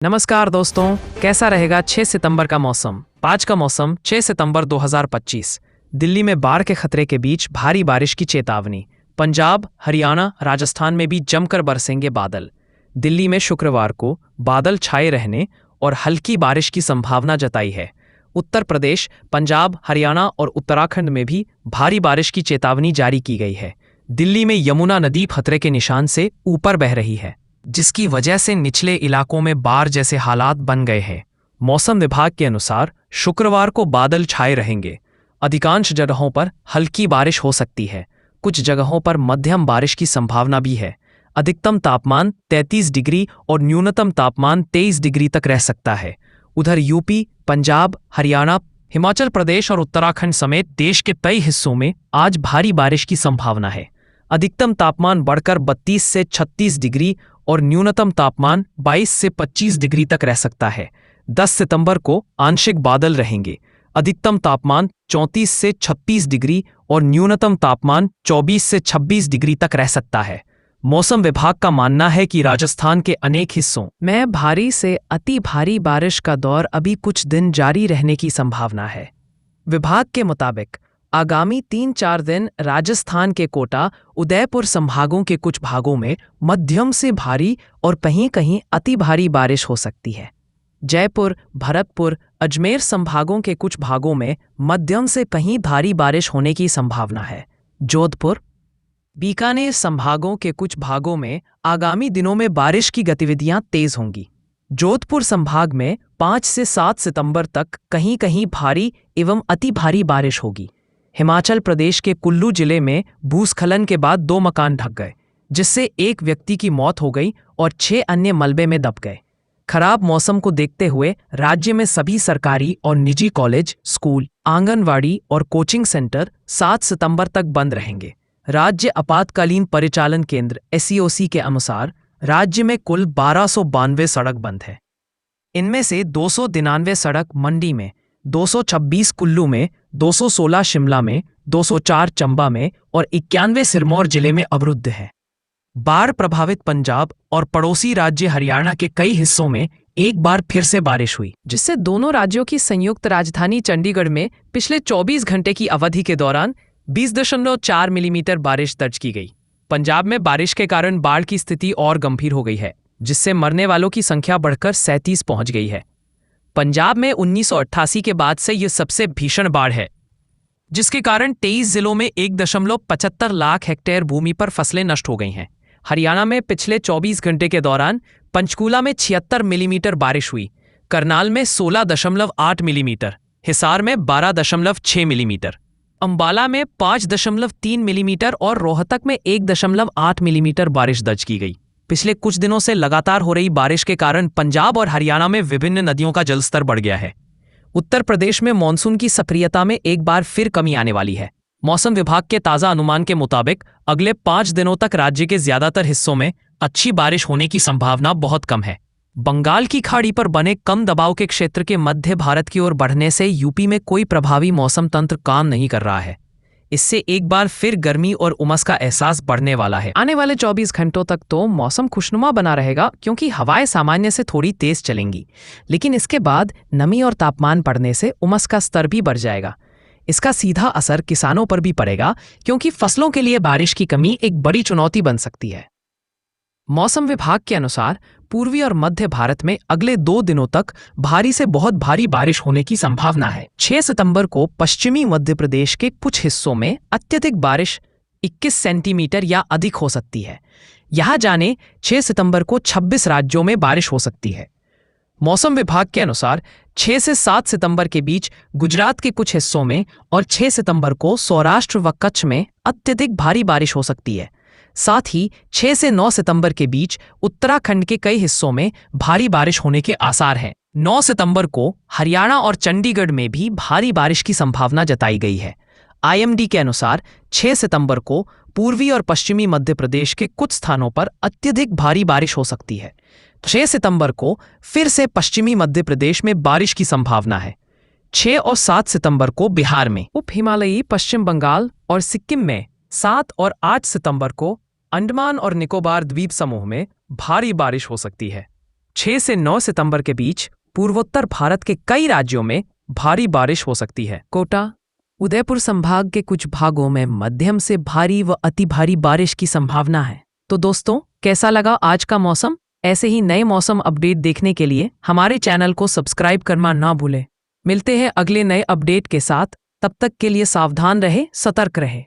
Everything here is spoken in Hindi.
नमस्कार दोस्तों, कैसा रहेगा 6 सितंबर का मौसम। आज का मौसम 6 सितंबर 2025। दिल्ली में बाढ़ के खतरे के बीच भारी बारिश की चेतावनी। पंजाब, हरियाणा, राजस्थान में भी जमकर बरसेंगे बादल। दिल्ली में शुक्रवार को बादल छाए रहने और हल्की बारिश की संभावना जताई है। उत्तर प्रदेश, पंजाब, हरियाणा और उत्तराखंड में भी भारी बारिश की चेतावनी जारी की गई है। दिल्ली में यमुना नदी खतरे के निशान से ऊपर बह रही है, जिसकी वजह से निचले इलाकों में बाढ़ जैसे हालात बन गए हैं। मौसम विभाग के अनुसार शुक्रवार को बादल छाए रहेंगे। अधिकांश जगहों पर हल्की बारिश हो सकती है। कुछ जगहों पर मध्यम बारिश की संभावना भी है। अधिकतम तापमान 33 डिग्री और न्यूनतम तापमान 23 डिग्री तक रह सकता है। उधर यूपी, पंजाब, हरियाणा, हिमाचल प्रदेश और उत्तराखंड समेत देश के कई हिस्सों में आज भारी बारिश की संभावना है। अधिकतम तापमान बढ़कर 32 से 36 डिग्री और न्यूनतम तापमान 22 से 25 डिग्री तक रह सकता है। 10 सितंबर को आंशिक बादल रहेंगे। अधिकतम तापमान 34 से 36 डिग्री और न्यूनतम तापमान 24 से 26 डिग्री तक रह सकता है। मौसम विभाग का मानना है कि राजस्थान के अनेक हिस्सों में भारी से अति भारी बारिश का दौर अभी कुछ दिन जारी रहने की संभावना है। विभाग के मुताबिक आगामी 3-4 दिन राजस्थान के कोटा, उदयपुर संभागों के कुछ भागों में मध्यम से भारी और कहीं-कहीं अति भारी बारिश हो सकती है। जयपुर, भरतपुर, अजमेर संभागों के कुछ भागों में मध्यम से कहीं भारी बारिश होने की संभावना है। जोधपुर, बीकानेर संभागों के कुछ भागों में आगामी दिनों में बारिश की गतिविधियां तेज होंगी। जोधपुर संभाग में 5 से 7 सितंबर तक कहीं-कहीं भारी एवं अति भारी बारिश होगी। हिमाचल प्रदेश के कुल्लू जिले में भूस्खलन के बाद 2 मकान ढक गए, जिससे एक व्यक्ति की मौत हो गई और 6 अन्य मलबे में दब गए। खराब मौसम को देखते हुए राज्य में सभी सरकारी और निजी कॉलेज, स्कूल, आंगनवाड़ी और कोचिंग सेंटर 7 सितंबर तक बंद रहेंगे। राज्य आपातकालीन परिचालन केंद्र (SEOC) के अनुसार राज्य में कुल 1292 सड़क बंद है। इनमें से 299 सड़क मंडी में, 226 कुल्लू में, 216 शिमला में, 204 चंबा में और 91 सिरमौर जिले में अवरुद्ध है। बाढ़ प्रभावित पंजाब और पड़ोसी राज्य हरियाणा के कई हिस्सों में एक बार फिर से बारिश हुई, जिससे दोनों राज्यों की संयुक्त राजधानी चंडीगढ़ में पिछले 24 घंटे की अवधि के दौरान 20.4 मिलीमीटर बारिश दर्ज की गई। पंजाब में बारिश के कारण बाढ़ की स्थिति और गंभीर हो गई है, जिससे मरने वालों की संख्या बढ़कर 37 पहुंच गई है। पंजाब में 1988 के बाद से यह सबसे भीषण बाढ़ है, जिसके कारण 23 जिलों में 1.75 लाख हेक्टेयर भूमि पर फसलें नष्ट हो गई हैं। हरियाणा में पिछले 24 घंटे के दौरान पंचकूला में 76 मिलीमीटर बारिश हुई, करनाल में 16.8 मिलीमीटर, हिसार में 12.6 मिलीमीटर, अंबाला में 5.3 मिलीमीटर और रोहतक में 1.8 मिलीमीटर बारिश दर्ज की गई। पिछले कुछ दिनों से लगातार हो रही बारिश के कारण पंजाब और हरियाणा में विभिन्न नदियों का जलस्तर बढ़ गया है। उत्तर प्रदेश में मानसून की सक्रियता में एक बार फिर कमी आने वाली है। मौसम विभाग के ताज़ा अनुमान के मुताबिक अगले 5 दिनों तक राज्य के ज्यादातर हिस्सों में अच्छी बारिश होने की संभावना बहुत कम है। बंगाल की खाड़ी पर बने कम दबाव के क्षेत्र के मध्य भारत की ओर बढ़ने से यूपी में कोई प्रभावी मौसम तंत्र काम नहीं कर रहा है। इससे एक बार फिर गर्मी और उमस का एहसास बढ़ने वाला है। आने वाले 24 घंटों तक तो मौसम खुशनुमा बना रहेगा, क्योंकि हवाएं सामान्य से थोड़ी तेज चलेंगी, लेकिन इसके बाद नमी और तापमान बढ़ने से उमस का स्तर भी बढ़ जाएगा। इसका सीधा असर किसानों पर भी पड़ेगा, क्योंकि फसलों के लिए बारिश की कमी एक बड़ी चुनौती बन सकती है। मौसम विभाग के अनुसार पूर्वी और मध्य भारत में अगले 2 दिनों तक भारी से बहुत भारी बारिश होने की संभावना है। 6 सितंबर को पश्चिमी मध्य प्रदेश के कुछ हिस्सों में अत्यधिक बारिश 21 सेंटीमीटर या अधिक हो सकती है। यहां जाने 6 सितंबर को 26 राज्यों में बारिश हो सकती है। मौसम विभाग के अनुसार 6 से 7 सितंबर के बीच गुजरात के कुछ हिस्सों में और 6 सितंबर को सौराष्ट्र व कच्छ में अत्यधिक भारी बारिश हो सकती है। साथ ही 6 से 9 सितंबर के बीच उत्तराखंड के कई हिस्सों में भारी बारिश होने के आसार हैं। 9 सितंबर को हरियाणा और चंडीगढ़ में भी भारी बारिश की संभावना जताई गई है। IMD के अनुसार 6 सितंबर को पूर्वी और पश्चिमी मध्य प्रदेश के कुछ स्थानों पर अत्यधिक भारी बारिश हो सकती है। 6 सितंबर को फिर से पश्चिमी मध्य प्रदेश में बारिश की संभावना है। 6 और 7 सितंबर को बिहार में, उप हिमालयी पश्चिम बंगाल और सिक्किम में, 7 और 8 सितंबर को अंडमान और निकोबार द्वीप समूह में भारी बारिश हो सकती है। 6 से 9 सितंबर के बीच पूर्वोत्तर भारत के कई राज्यों में भारी बारिश हो सकती है। कोटा, उदयपुर संभाग के कुछ भागों में मध्यम से भारी व अति भारी बारिश की संभावना है। तो दोस्तों, कैसा लगा आज का मौसम? ऐसे ही नए मौसम अपडेट देखने के लिए हमारे चैनल को सब्सक्राइब करना ना भूलें। मिलते हैं अगले नए अपडेट के साथ। तब तक के लिए सावधान रहे, सतर्क रहे।